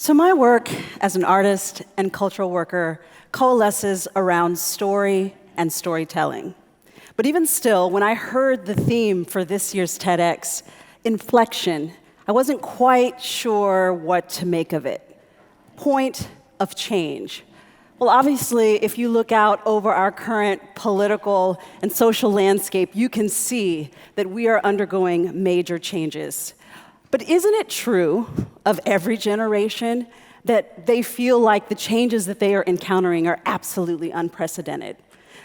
So my work as an artist and cultural worker coalesces around story and storytelling. But even still, when I heard the theme for this year's TEDx, inflection, I wasn't quite sure what to make of it. Point of change. Well, obviously, if you look out over our current political and social landscape, you can see that we are undergoing major changes. But isn't it true of every generation that they feel like the changes that they are encountering are absolutely unprecedented?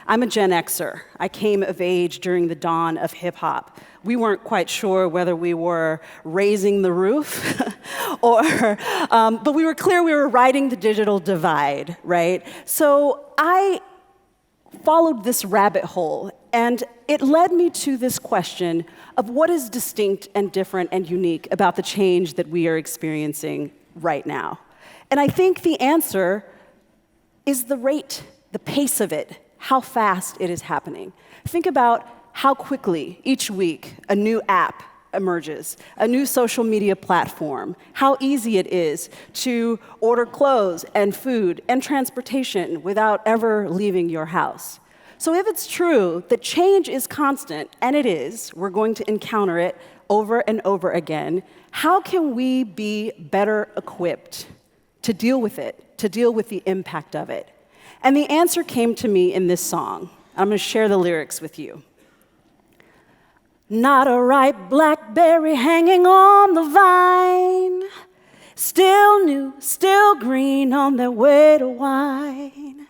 I'm a Gen Xer. I came of age during the dawn of hip-hop. We weren't quite sure whether we were raising the roof but we were clear we were riding the digital divide, right? So I followed this rabbit hole, and it led me to this question of what is distinct and different and unique about the change that we are experiencing right now. And I think the answer is the rate, the pace of it, how fast it is happening. Think about how quickly each week a new app emerges, a new social media platform, how easy it is to order clothes and food and transportation without ever leaving your house. So if it's true that change is constant, and it is, we're going to encounter it over and over again, how can we be better equipped to deal with it, to deal with the impact of it? And the answer came to me in this song. I'm going to share the lyrics with you. Not a ripe blackberry hanging on the vine, still new, still green on their way to wine.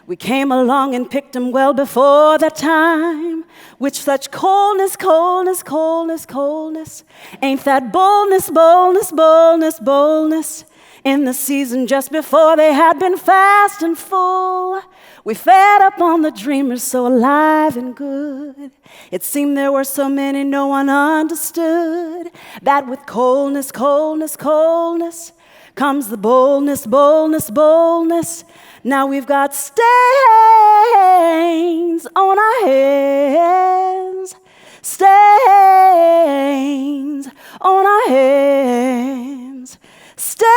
We came along and picked them well before that time, with such coldness, coldness, coldness, coldness. Ain't that boldness, boldness, boldness, boldness? In the season just before they had been fast and full, we fed up on the dreamers so alive and good. It seemed there were so many no one understood, that with coldness, coldness, coldness comes the boldness, boldness, boldness. Now we've got stains on our hands, stains on our hands, stain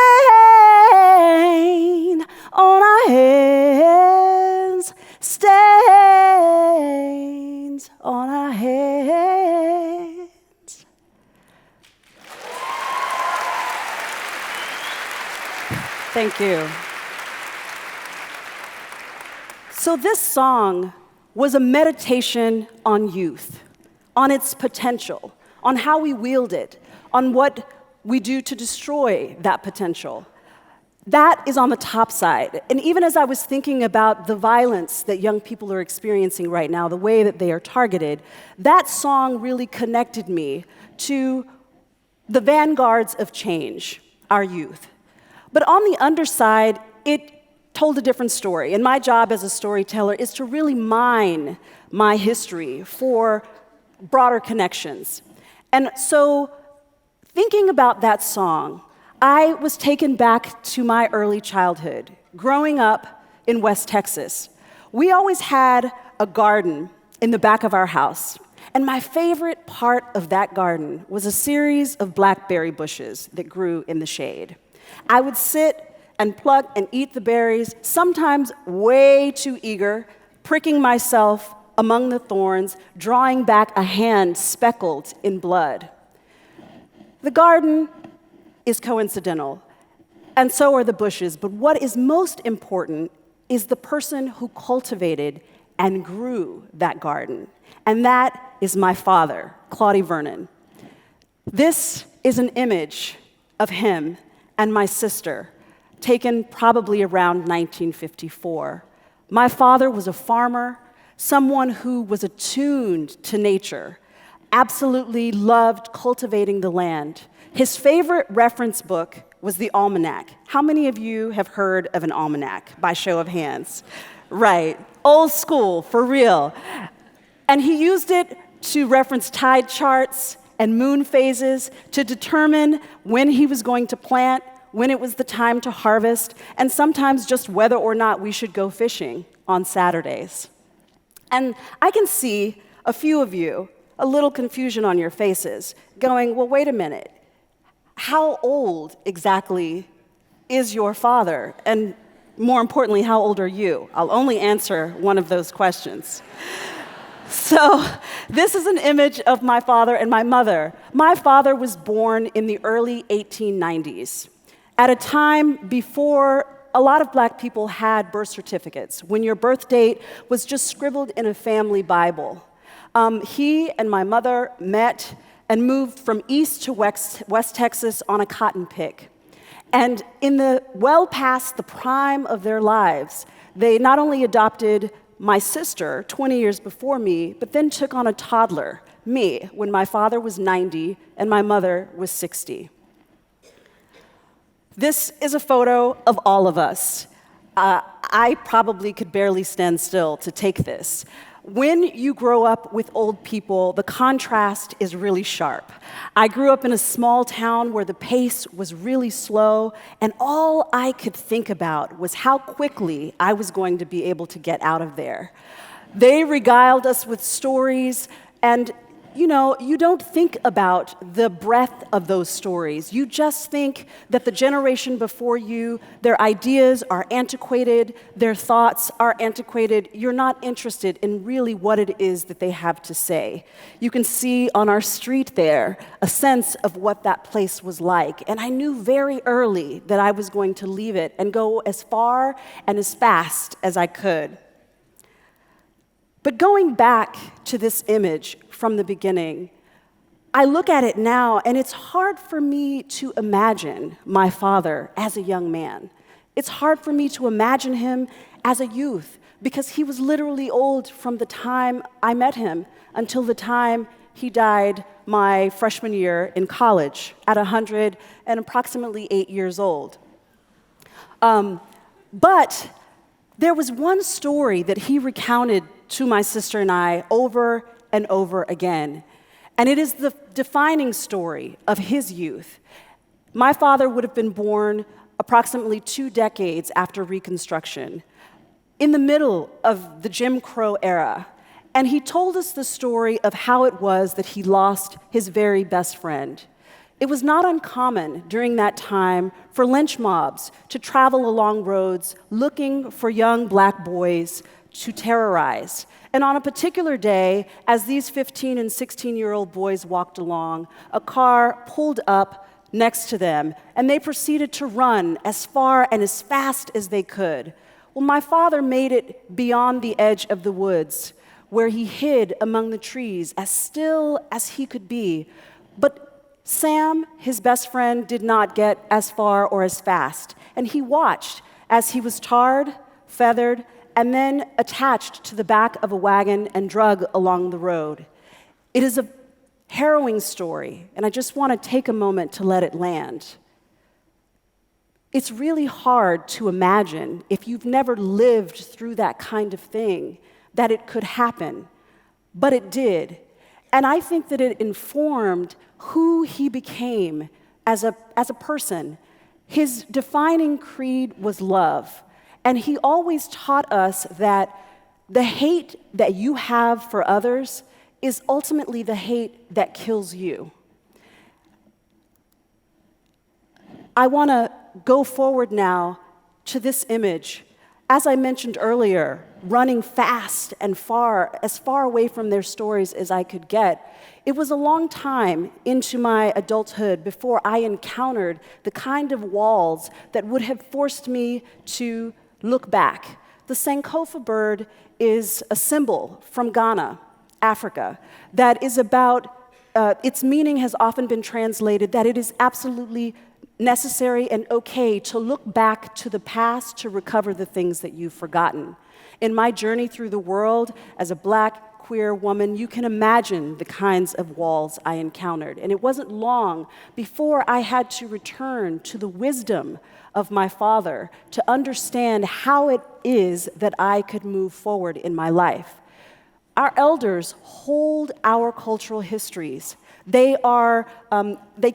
on our hands, stains on our hands. Thank you. So this song was a meditation on youth, on its potential, on how we wield it, on what we do to destroy that potential. That is on the top side. And even as I was thinking about the violence that young people are experiencing right now, the way that they are targeted, that song really connected me to the vanguards of change, our youth. But on the underside, it told a different story. And my job as a storyteller is to really mine my history for broader connections. And so, thinking about that song, I was taken back to my early childhood, growing up in West Texas. We always had a garden in the back of our house, and my favorite part of that garden was a series of blackberry bushes that grew in the shade. I would sit and pluck and eat the berries, sometimes way too eager, pricking myself among the thorns, drawing back a hand speckled in blood. The garden is coincidental, and so are the bushes, but what is most important is the person who cultivated and grew that garden, and that is my father, Vernon. This is an image of him and my sister, taken probably around 1954. My father was a farmer, someone who was attuned to nature, absolutely loved cultivating the land. His favorite reference book was the almanac. How many of you have heard of an almanac, by show of hands? Right, old school, for real. And he used it to reference tide charts and moon phases to determine when he was going to plant, when it was the time to harvest, and sometimes just whether or not we should go fishing on Saturdays. And I can see a few of you, a little confusion on your faces, going, well, wait a minute. How old exactly is your father? And more importantly, how old are you? I'll only answer one of those questions. So this is an image of my father and my mother. My father was born in the early 1890s, at a time before a lot of black people had birth certificates, when your birth date was just scribbled in a family Bible. He and my mother met and moved from East to West Texas on a cotton pick. And in the well past the prime of their lives, they not only adopted my sister 20 years before me, but then took on a toddler, me, when my father was 90 and my mother was 60. This is a photo of all of us. I probably could barely stand still to take this. When you grow up with old people, the contrast is really sharp. I grew up in a small town where the pace was really slow, and all I could think about was how quickly I was going to be able to get out of there. They regaled us with stories, and you don't think about the breadth of those stories. You just think that the generation before you, their ideas are antiquated, their thoughts are antiquated. You're not interested in really what it is that they have to say. You can see on our street there a sense of what that place was like. And I knew very early that I was going to leave it and go as far and as fast as I could. But going back to this image from the beginning, I look at it now, and it's hard for me to imagine my father as a young man. It's hard for me to imagine him as a youth, because he was literally old from the time I met him until the time he died my freshman year in college at 100 and approximately 8 years old. But there was one story that he recounted to my sister and I over and over again. And it is the defining story of his youth. My father would have been born approximately 2 decades after Reconstruction, in the middle of the Jim Crow era. And he told us the story of how it was that he lost his very best friend. It was not uncommon during that time for lynch mobs to travel along roads looking for young black boys to terrorize. And on a particular day, as these 15 and 16-year-old boys walked along, a car pulled up next to them, and they proceeded to run as far and as fast as they could. Well, my father made it beyond the edge of the woods, where he hid among the trees, as still as he could be. But Sam, his best friend, did not get as far or as fast, and he watched as he was tarred, feathered, and then attached to the back of a wagon and drug along the road. It is a harrowing story, and I just want to take a moment to let it land. It's really hard to imagine, if you've never lived through that kind of thing, that it could happen, but it did. And I think that it informed who he became as a person. His defining creed was love. And he always taught us that the hate that you have for others is ultimately the hate that kills you. I want to go forward now to this image. As I mentioned earlier, running fast and far, as far away from their stories as I could get. It was a long time into my adulthood before I encountered the kind of walls that would have forced me to look back. The Sankofa bird is a symbol from Ghana, Africa, that is about, its meaning has often been translated that it is absolutely necessary and okay to look back to the past to recover the things that you've forgotten. In my journey through the world as a black, queer woman, you can imagine the kinds of walls I encountered. And it wasn't long before I had to return to the wisdom of my father to understand how it is that I could move forward in my life. Our elders hold our cultural histories. They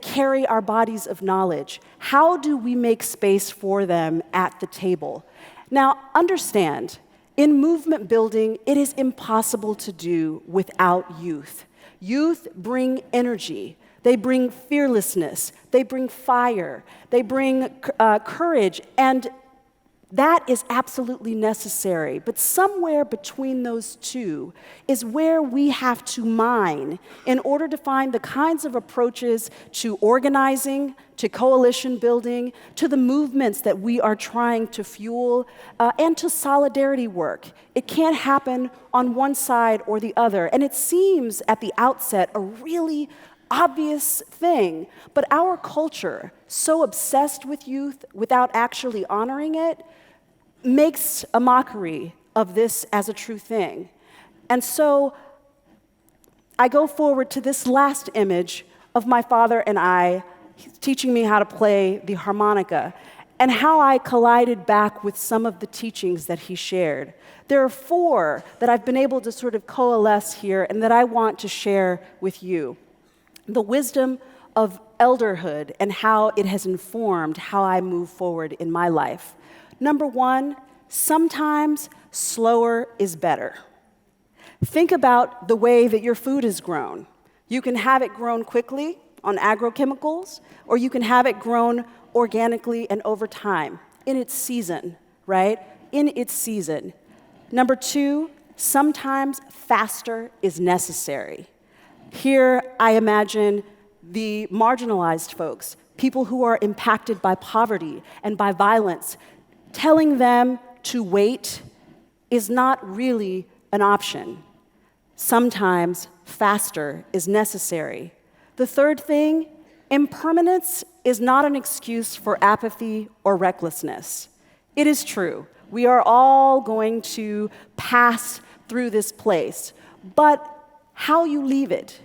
carry our bodies of knowledge. How do we make space for them at the table? Now, understand, in movement building, it is impossible to do without youth. Youth bring energy. They bring fearlessness. They bring fire. They bring courage. And that is absolutely necessary. But somewhere between those two is where we have to mine in order to find the kinds of approaches to organizing, to coalition building, to the movements that we are trying to fuel, and to solidarity work. It can't happen on one side or the other. And it seems at the outset a really obvious thing, but our culture, so obsessed with youth without actually honoring it, makes a mockery of this as a true thing. And so I go forward to this last image of my father and I teaching me how to play the harmonica and how I collided back with some of the teachings that he shared. There are 4 that I've been able to sort of coalesce here and that I want to share with you. The wisdom of elderhood and how it has informed how I move forward in my life. Number 1, sometimes slower is better. Think about the way that your food is grown. You can have it grown quickly on agrochemicals, or you can have it grown organically and over time, in its season, right? In its season. Number 2, sometimes faster is necessary. Here, I imagine the marginalized folks, people who are impacted by poverty and by violence. Telling them to wait is not really an option. Sometimes faster is necessary. The third thing, impermanence is not an excuse for apathy or recklessness. It is true. We are all going to pass through this place, but how you leave it,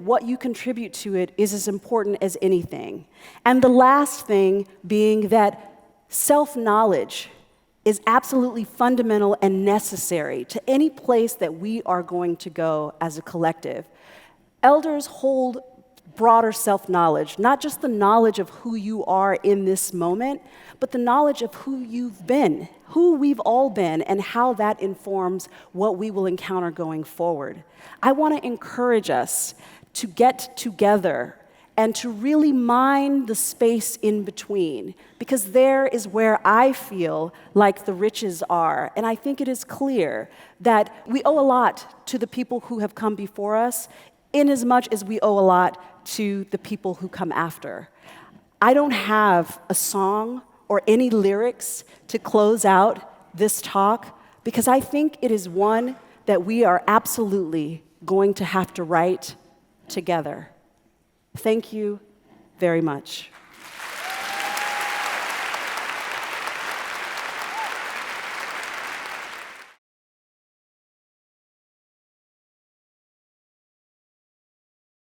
what you contribute to it is as important as anything. And the last thing being that self-knowledge is absolutely fundamental and necessary to any place that we are going to go as a collective. Elders hold broader self-knowledge, not just the knowledge of who you are in this moment, but the knowledge of who you've been, who we've all been, and how that informs what we will encounter going forward. I want to encourage us to get together and to really mine the space in between, because there is where I feel like the riches are. And I think it is clear that we owe a lot to the people who have come before us, in as much as we owe a lot to the people who come after. I don't have a song or any lyrics to close out this talk, because I think it is one that we are absolutely going to have to write together. Thank you very much.